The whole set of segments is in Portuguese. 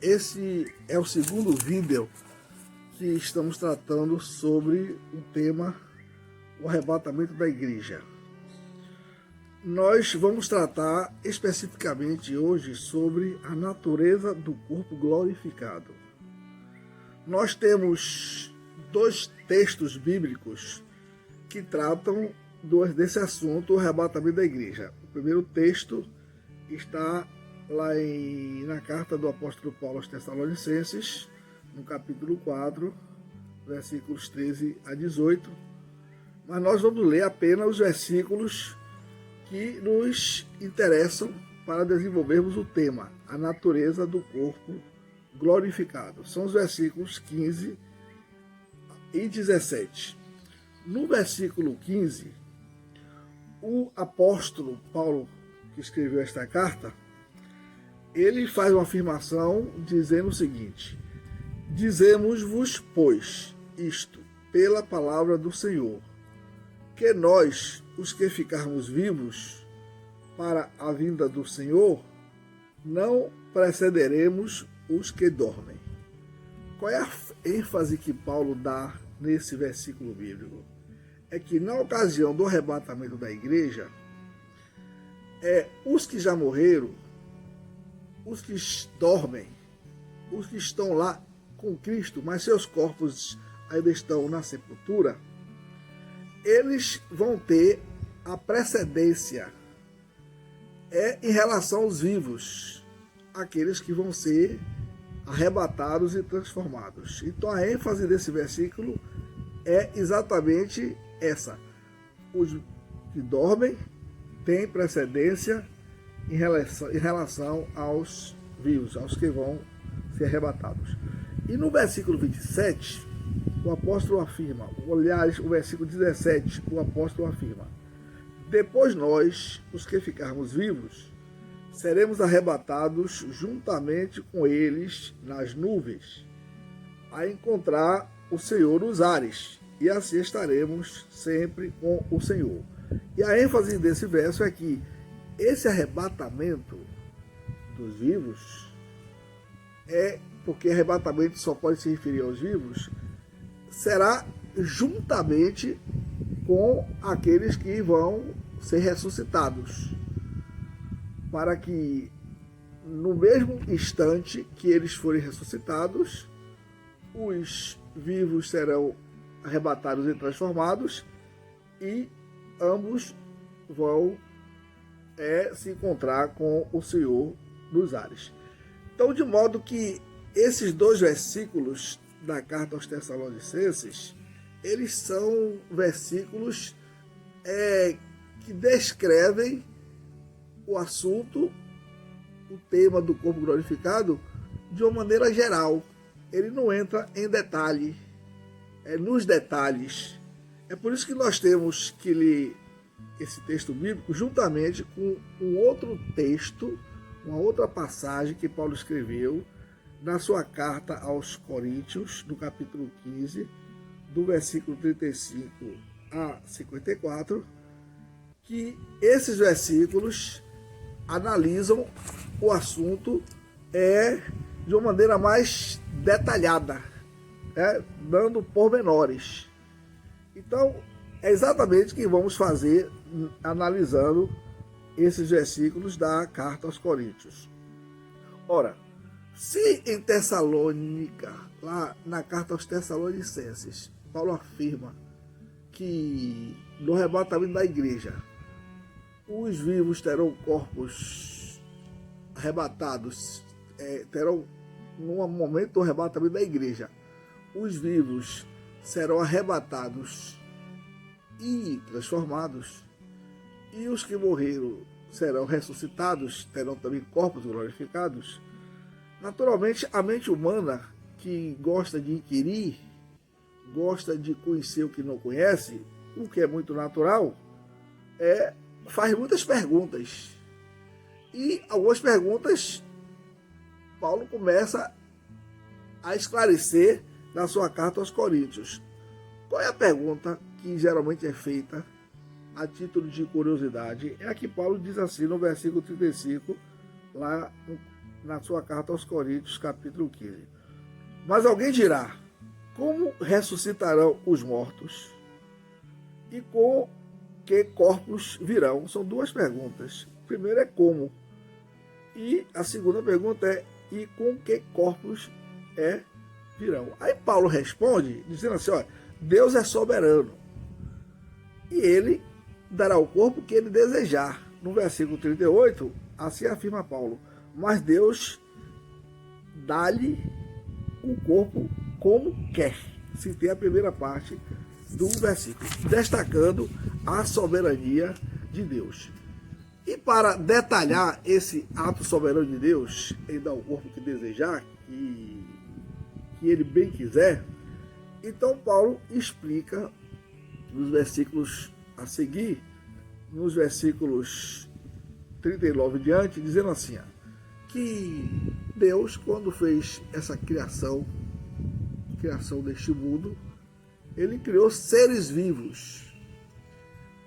Esse é o segundo vídeo que estamos tratando sobre o tema o arrebatamento da igreja. Nós vamos tratar especificamente hoje sobre a natureza do corpo glorificado. Nós temos dois textos bíblicos que tratam desse assunto, o arrebatamento da igreja. O primeiro texto está lá na carta do apóstolo Paulo aos Tessalonicenses, no capítulo 4, versículos 13 a 18. Mas nós vamos ler apenas os versículos que nos interessam para desenvolvermos o tema, a natureza do corpo glorificado. São os versículos 15 e 17. No versículo 15, o apóstolo Paulo, que escreveu esta carta, ele faz uma afirmação dizendo o seguinte: dizemos-vos, pois, isto, pela palavra do Senhor, que nós, os que ficarmos vivos para a vinda do Senhor, não precederemos os que dormem. Qual é a ênfase que Paulo dá nesse versículo bíblico? É que na ocasião do arrebatamento da igreja, os que já morreram, os que dormem, os que estão lá com Cristo, mas seus corpos ainda estão na sepultura, eles vão ter a precedência em relação aos vivos, aqueles que vão ser arrebatados e transformados. Então a ênfase desse versículo é exatamente essa: os que dormem têm precedência em relação aos vivos, aos que vão ser arrebatados. E no versículo 27, o apóstolo afirma, aliás, o versículo 17, o apóstolo afirma: depois nós, os que ficarmos vivos, seremos arrebatados juntamente com eles nas nuvens, a encontrar o Senhor nos ares, e assim estaremos sempre com o Senhor. E a ênfase desse verso é que esse arrebatamento dos vivos porque arrebatamento só pode se referir aos vivos, será juntamente com aqueles que vão ser ressuscitados, para que no mesmo instante que eles forem ressuscitados, os vivos serão arrebatados e transformados, e ambos vão se encontrar com o Senhor nos ares. Então, de modo que esses dois versículos da carta aos Tessalonicenses, eles são versículos que descrevem o assunto, o tema do corpo glorificado, de uma maneira geral. Ele não entra em detalhe, nos detalhes. É por isso que nós temos que ler esse texto bíblico juntamente com um outro texto, uma outra passagem que Paulo escreveu na sua carta aos Coríntios, no capítulo 15, do versículo 35 a 54, que esses versículos analisam o assunto de uma maneira mais detalhada, dando pormenores. Então, é exatamente o que vamos fazer analisando esses versículos da carta aos Coríntios. Ora, se em Tessalônica, lá na carta aos Tessalonicenses, Paulo afirma que no arrebatamento da igreja, os vivos terão corpos arrebatados, terão, no momento do arrebatamento da igreja, os vivos serão arrebatados e transformados, e os que morreram serão ressuscitados, terão também corpos glorificados. Naturalmente, a mente humana, que gosta de inquirir, gosta de conhecer o que não conhece, o que é muito natural, faz muitas perguntas. E algumas perguntas Paulo começa a esclarecer na sua carta aos Coríntios. Qual é a pergunta que geralmente é feita a título de curiosidade? É a que Paulo diz assim no versículo 35, lá na sua carta aos Coríntios, capítulo 15. Mas alguém dirá, como ressuscitarão os mortos? E com que corpos virão? São duas perguntas. A primeira é como. E a segunda pergunta é, e com que corpos virão? Aí Paulo responde, dizendo assim, olha, Deus é soberano. E ele dará o corpo que ele desejar. No versículo 38, assim afirma Paulo. Mas Deus dá-lhe o corpo como quer. Citei a primeira parte do versículo, destacando a soberania de Deus. E para detalhar esse ato soberano de Deus, em dar o corpo que desejar, que ele bem quiser, então Paulo explica nos versículos a seguir, nos versículos 39 em diante, dizendo assim, que Deus, quando fez essa criação deste mundo, ele criou seres vivos.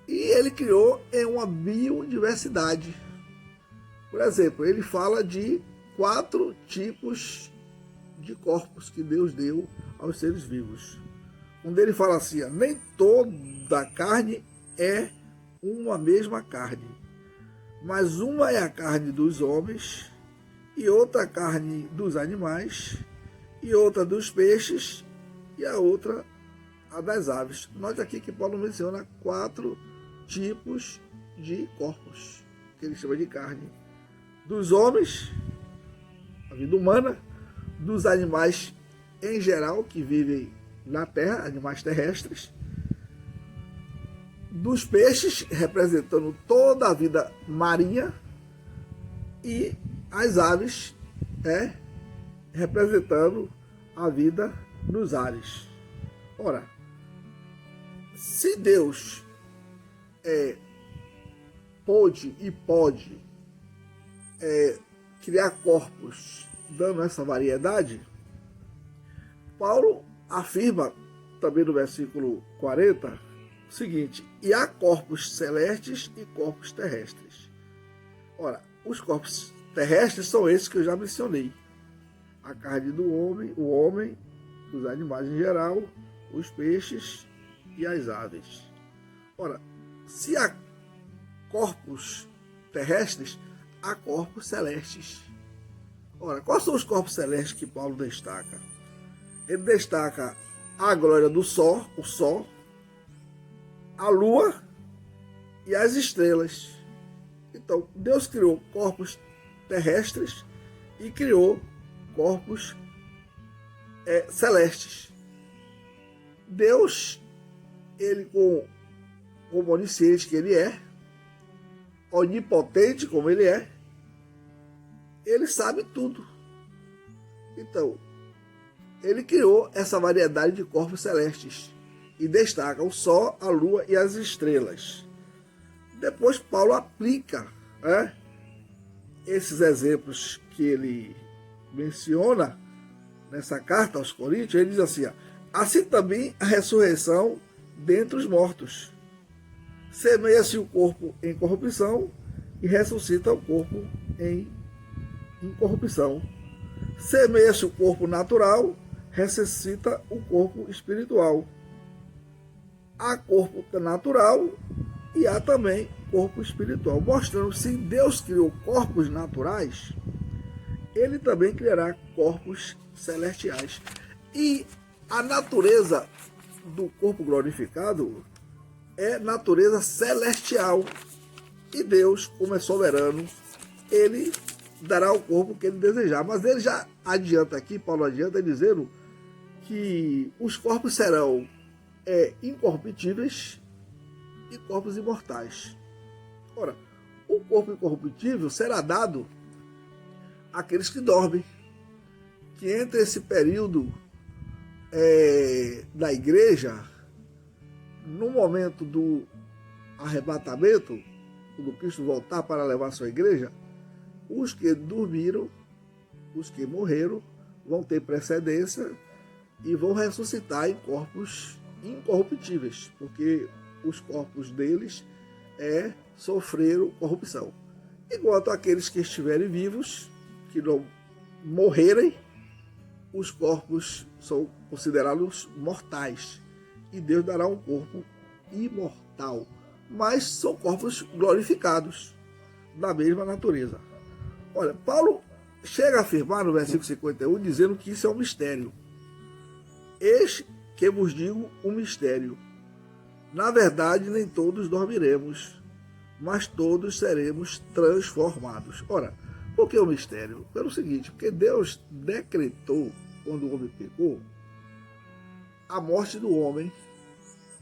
E ele criou em uma biodiversidade. Por exemplo, ele fala de 4 tipos de corpos que Deus deu aos seres vivos. Onde ele fala assim, nem toda carne é uma mesma carne, mas uma é a carne dos homens, e outra a carne dos animais, e outra dos peixes, e a outra a das aves. Note aqui que Paulo menciona 4 tipos de corpos, que ele chama de carne. Dos homens, a vida humana, dos animais em geral, que vivem na terra, animais terrestres, dos peixes, representando toda a vida marinha, e as aves, representando a vida nos ares. Ora, se Deus pôde e pode criar corpos dando essa variedade, Paulo afirma também no versículo 40 o seguinte, e há corpos celestes e corpos terrestres. Ora, os corpos terrestres são esses que eu já mencionei. A carne do homem, o homem, os animais em geral, os peixes e as aves. Ora, se há corpos terrestres, há corpos celestes. Ora, quais são os corpos celestes que Paulo destaca? Ele destaca a glória do sol, o sol, a lua e as estrelas. Então, Deus criou corpos terrestres e criou corpos celestes. Deus, ele como onisciente que ele é, onipotente como ele é, ele sabe tudo. Então, ele criou essa variedade de corpos celestes e destaca o sol, a lua e as estrelas. Depois Paulo aplica esses exemplos que ele menciona nessa carta aos Coríntios. Ele diz assim, assim também a ressurreição dentre os mortos. Semeia-se o corpo em corrupção e ressuscita o corpo em incorrupção. Semeia-se o corpo natural, ressuscita o corpo espiritual. Há corpo natural e há também corpo espiritual, mostrando que se Deus criou corpos naturais, ele também criará corpos celestiais. E a natureza do corpo glorificado é natureza celestial. E Deus, como é soberano, ele dará o corpo que ele desejar. Mas ele já adianta aqui, Paulo adianta dizendo que os corpos serão incorruptíveis e corpos imortais. Ora, o corpo incorruptível será dado àqueles que dormem, que entre esse período da igreja, no momento do arrebatamento, quando Cristo voltar para levar sua igreja, os que dormiram, os que morreram, vão ter precedência e vão ressuscitar em corpos incorruptíveis, porque os corpos deles sofreram corrupção. Enquanto aqueles que estiverem vivos, que não morrerem, os corpos são considerados mortais. E Deus dará um corpo imortal. Mas são corpos glorificados, da mesma natureza. Olha, Paulo chega a afirmar no versículo 51, dizendo que isso é um mistério. Eis que vos digo um mistério. Na verdade, nem todos dormiremos, mas todos seremos transformados. Ora, por que o mistério? Pelo seguinte, porque Deus decretou, quando o homem pecou, a morte do homem,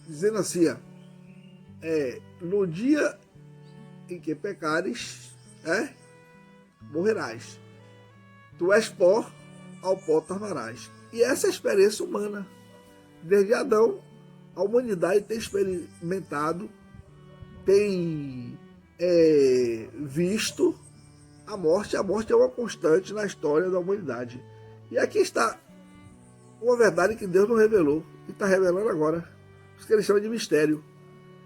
dizendo assim, no dia em que pecares, morrerás. Tu és pó, ao pó tornarás. E essa é a experiência humana. Desde Adão, a humanidade tem experimentado, tem visto a morte. A morte é uma constante na história da humanidade. E aqui está uma verdade que Deus não revelou, e está revelando agora. Isso que ele chama de mistério.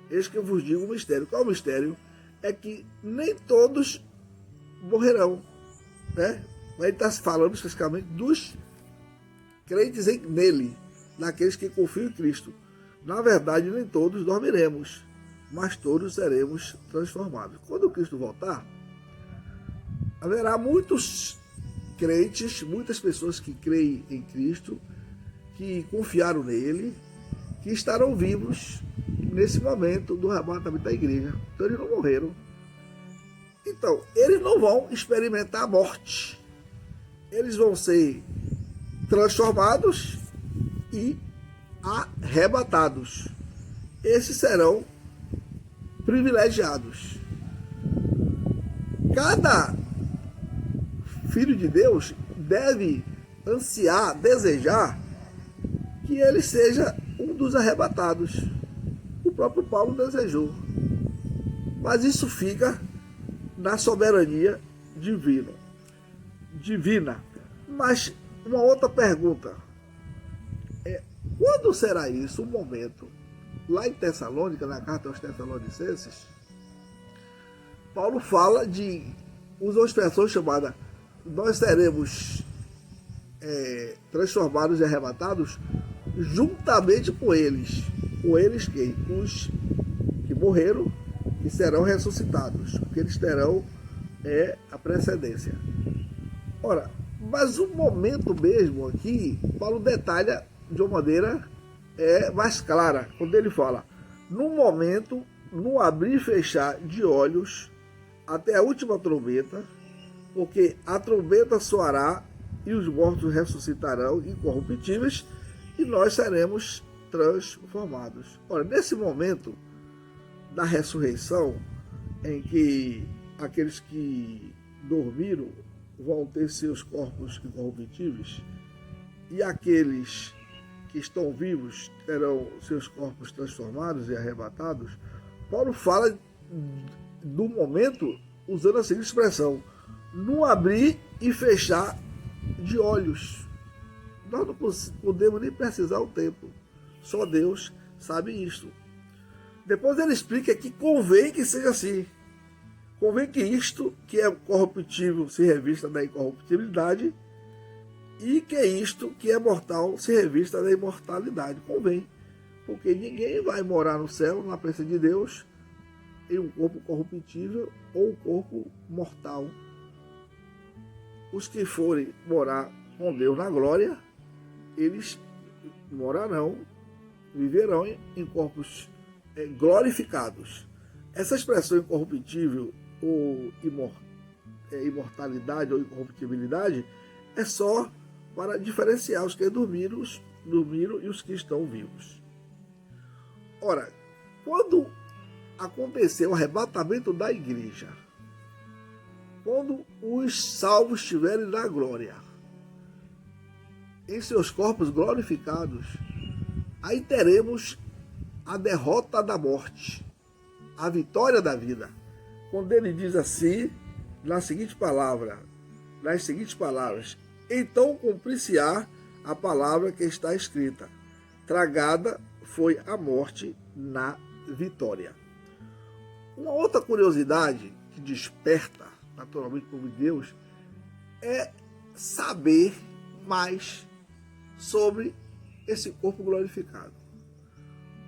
Eis que eu vos digo um mistério. Qual é o mistério? É que nem todos morrerão, né? Mas ele está falando especificamente dos crentes nele, daqueles que confiam em Cristo. Na verdade, nem todos dormiremos, mas todos seremos transformados. Quando Cristo voltar, haverá muitos crentes, muitas pessoas que creem em Cristo, que confiaram nele, que estarão vivos nesse momento do arrebatamento da igreja. Então eles não morreram. Então, eles não vão experimentar a morte. Eles vão ser transformados e arrebatados. Esses serão privilegiados. Cada filho de Deus deve ansiar, desejar que ele seja um dos arrebatados. O próprio Paulo desejou. Mas isso fica na soberania divina. Mas uma outra pergunta é: quando será isso o momento? Lá em Tessalônica, na carta aos Tessalonicenses, Paulo fala usa uma expressão chamada: nós seremos transformados e arrebatados juntamente com eles. Com eles quem? Os que morreram, que serão ressuscitados, porque eles terão a precedência. Ora, mas o momento mesmo aqui, Paulo detalha de uma maneira mais clara, quando ele fala: no momento, no abrir e fechar de olhos, até a última trombeta, porque a trombeta soará e os mortos ressuscitarão incorruptíveis e nós seremos transformados. Ora, nesse momento da ressurreição, em que aqueles que dormiram vão ter seus corpos incorruptíveis e aqueles que estão vivos terão seus corpos transformados e arrebatados, Paulo fala do momento usando a seguinte expressão: no abrir e fechar de olhos. Nós não podemos nem precisar o tempo. Só Deus sabe isso. Depois ele explica que convém que seja assim. Convém que isto, que é corruptível, se revista da incorruptibilidade, e que isto, que é mortal, se revista da imortalidade. Convém. Porque ninguém vai morar no céu, na presença de Deus, em um corpo corruptível ou um corpo mortal. Os que forem morar com Deus na glória, eles morarão, viverão em corpos glorificados. Essa expressão incorruptível ou imortalidade ou incorruptibilidade é só para diferenciar os que dormiram e os que estão vivos. Ora, quando aconteceu o arrebatamento da igreja, quando os salvos estiverem na glória, em seus corpos glorificados, aí teremos a derrota da morte, a vitória da vida. Quando ele diz assim, nas seguintes palavras: então cumprir-se-á a palavra que está escrita: tragada foi a morte na vitória. Uma outra curiosidade que desperta naturalmente como Deus é saber mais sobre esse corpo glorificado.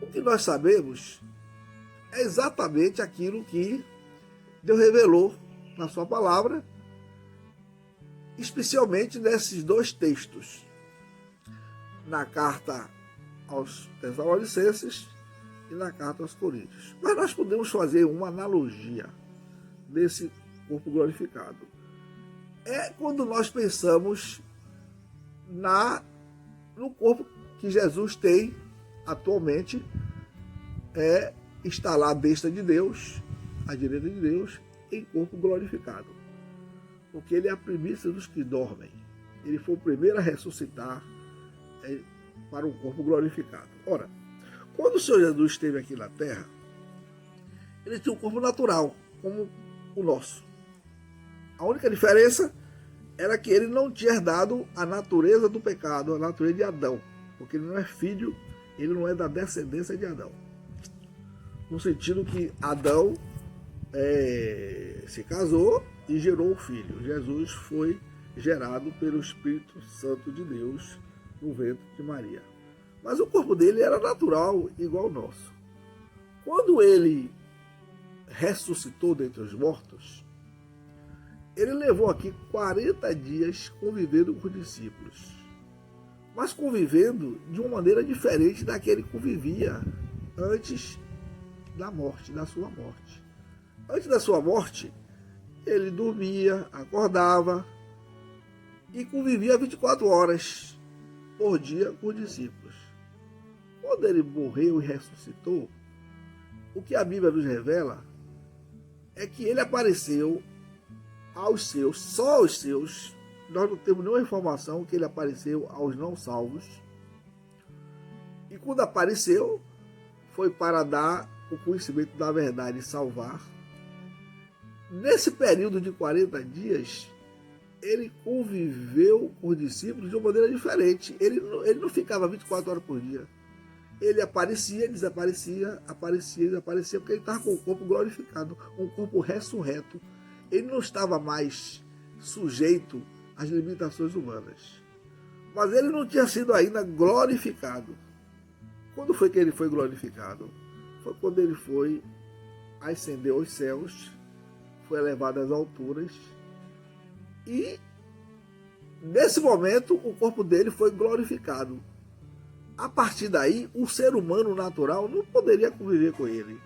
O que nós sabemos é exatamente aquilo que Deus revelou na sua palavra, especialmente nesses dois textos, na carta aos Tessalonicenses e na carta aos Coríntios. Mas nós podemos fazer uma analogia desse corpo glorificado. É quando nós pensamos no corpo que Jesus tem atualmente, está lá à destra de Deus, à direita de Deus, em corpo glorificado. Porque ele é a primícia dos que dormem. Ele foi o primeiro a ressuscitar para um corpo glorificado. Ora, quando o Senhor Jesus esteve aqui na terra, ele tinha um corpo natural, como o nosso. A única diferença era que ele não tinha herdado a natureza do pecado, a natureza de Adão, porque ele não é filho, ele não é da descendência de Adão. No sentido que Adão se casou e gerou um filho. Jesus foi gerado pelo Espírito Santo de Deus no ventre de Maria. Mas o corpo dele era natural, igual ao nosso. Quando ele ressuscitou dentre os mortos, ele levou aqui 40 dias convivendo com os discípulos, mas convivendo de uma maneira diferente da que ele convivia antes da morte, da sua morte. Antes da sua morte, ele dormia, acordava e convivia 24 horas por dia com os discípulos. Quando ele morreu e ressuscitou, o que a Bíblia nos revela é que ele apareceu aos seus, só aos seus. Nós não temos nenhuma informação que ele apareceu aos não salvos. E quando apareceu, foi para dar o conhecimento da verdade e salvar. Nesse período de 40 dias, ele conviveu com os discípulos de uma maneira diferente. Ele não ficava 24 horas por dia. Ele aparecia, desaparecia, aparecia, desaparecia, porque ele estava com o corpo glorificado, um corpo ressurreto. Ele não estava mais sujeito às limitações humanas. Mas ele não tinha sido ainda glorificado. Quando foi que ele foi glorificado? Foi quando ele foi ascender aos céus, foi elevado às alturas, e nesse momento o corpo dele foi glorificado. A partir daí, o ser humano natural não poderia conviver com ele,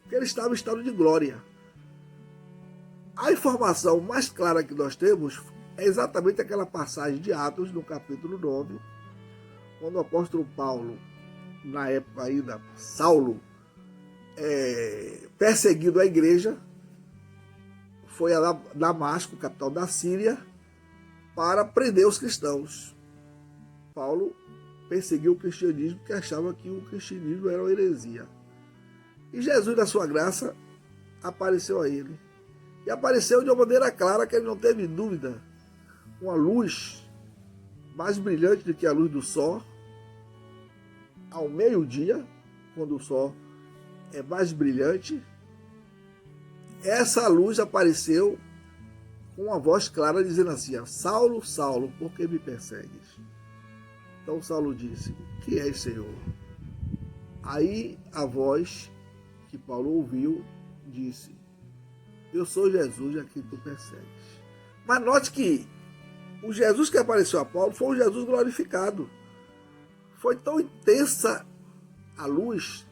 porque ele estava em estado de glória. A informação mais clara que nós temos é exatamente aquela passagem de Atos, no capítulo 9, quando o apóstolo Paulo, na época ainda Saulo, perseguindo a igreja, foi a Damasco, capital da Síria, para prender os cristãos. Paulo perseguiu o cristianismo, porque achava que o cristianismo era uma heresia. E Jesus, na sua graça, apareceu a ele. E apareceu de uma maneira clara, que ele não teve dúvida. Uma luz mais brilhante do que a luz do sol, ao meio-dia, quando o sol é mais brilhante, essa luz apareceu com uma voz clara dizendo assim: Saulo, Saulo, por que me persegues? Então Saulo disse: que és, Senhor? Aí a voz que Paulo ouviu disse: eu sou Jesus a quem tu persegues. Mas note que o Jesus que apareceu a Paulo foi um Jesus glorificado. Foi tão intensa a luz,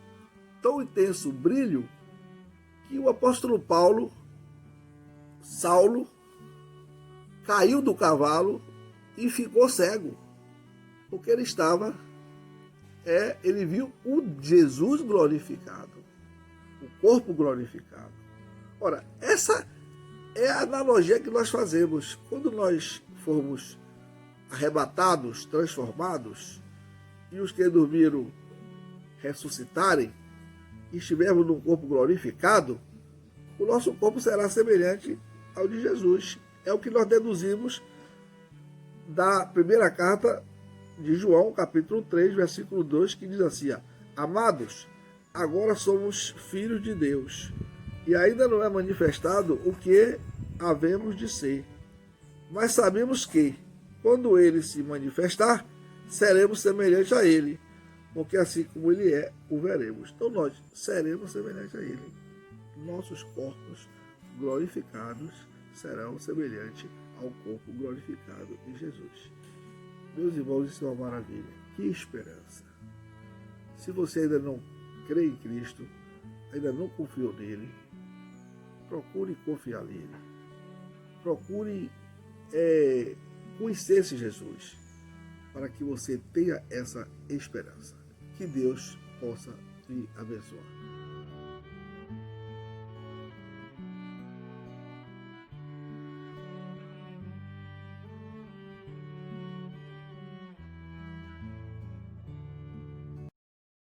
tão intenso o brilho, que o apóstolo Paulo, Saulo, caiu do cavalo e ficou cego, porque ele estava, ele viu o Jesus glorificado, o corpo glorificado. Ora, essa é a analogia que nós fazemos. Quando nós formos arrebatados, transformados, e os que dormiram ressuscitarem, e estivermos num corpo glorificado, o nosso corpo será semelhante ao de Jesus. É o que nós deduzimos da primeira carta de João, capítulo 3, versículo 2, que diz assim: amados, agora somos filhos de Deus, e ainda não é manifestado o que havemos de ser. Mas sabemos que, quando ele se manifestar, seremos semelhantes a ele, porque assim como ele é, o veremos. Então nós seremos semelhantes a ele. Nossos corpos glorificados serão semelhantes ao corpo glorificado de Jesus. Meus irmãos, isso é uma maravilha. Que esperança! Se você ainda não crê em Cristo, ainda não confiou nele, procure confiar nele. Procure conhecer esse Jesus, para que você tenha essa esperança. Que Deus possa te abençoar.